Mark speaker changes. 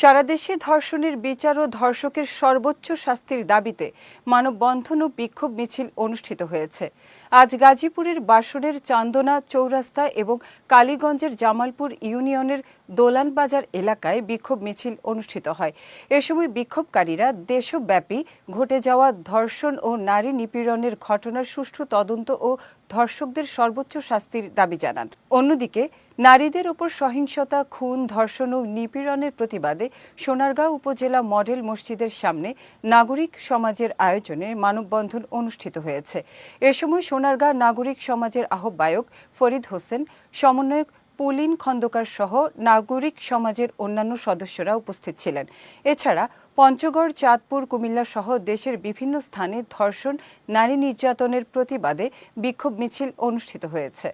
Speaker 1: সারা দেশে ধর্ষণের বিচার ও ধর্ষকের সর্বোচ্চ শাস্তির দাবিতে মানববন্ধন ও বিক্ষোভ মিছিল অনুষ্ঠিত হয়েছে। আজ গাজীপুরের বাসনের চান্দনা চৌরাস্তা এবং কালীগঞ্জের জামালপুর ইউনিয়নের দোলান বাজার এলাকায় বিক্ষোভ মিছিল অনুষ্ঠিত হয়। এ সময় বিক্ষোভকারীরা দেশব্যাপী ঘটে যাওয়া ধর্ষণ ও নারী নিপীড়নের ঘটনার সুষ্ঠু তদন্ত ও ধর্ষকদের সর্বোচ্চ শাস্তির দাবি জানান। অন্যদিকে নারীদের ওপর সহিংসতা, খুন, ধর্ষণ ও নিপীড়নের প্রতিবাদে সোনারগাঁও উপজেলা মডেল মসজিদের সামনে নাগরিক সমাজের আয়োজনে মানববন্ধন অনুষ্ঠিত হয়েছে। এ সময় সোনারগাঁ নাগরিক সমাজের আহ্বায়ক ফরিদ হোসেন, সমন্বয়ক পুলিন খন্দকার সহ নাগরিক সমাজের অন্যান্য সদস্যরা উপস্থিত ছিলেন। এছাড়া পঞ্চগড়, চাঁদপুর, কুমিল্লা সহ দেশের বিভিন্ন স্থানে ধর্ষণ, নারী নির্যাতনের প্রতিবাদে বিক্ষোভ মিছিল অনুষ্ঠিত হয়েছে।